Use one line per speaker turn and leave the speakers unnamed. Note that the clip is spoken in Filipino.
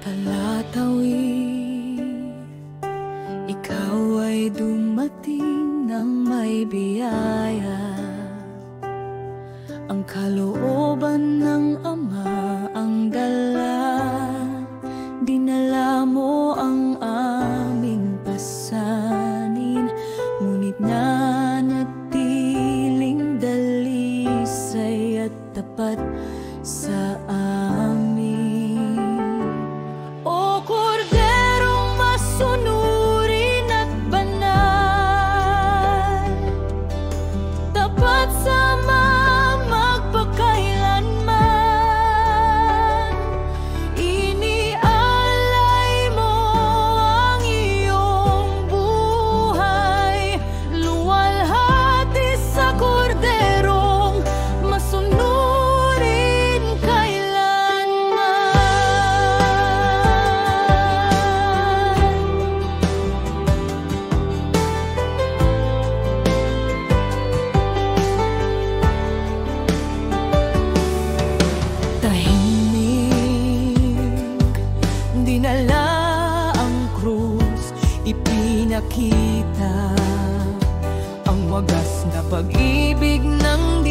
Palatawid, ikaw ay dumating ng may biyaya. Ang kalooban ng Ama ang dala, dinala mo ang aming pasanin, ngunit nanatiling dalisay at tapat sa amin. O Korderong masunurin at banal, tapat sa magpakailanman, inialay mo ang iyong buhay, luwalhati sa Korderong masunurin kailanman. Dinala ang krus, ipinakita ang wagas na pag-ibig ng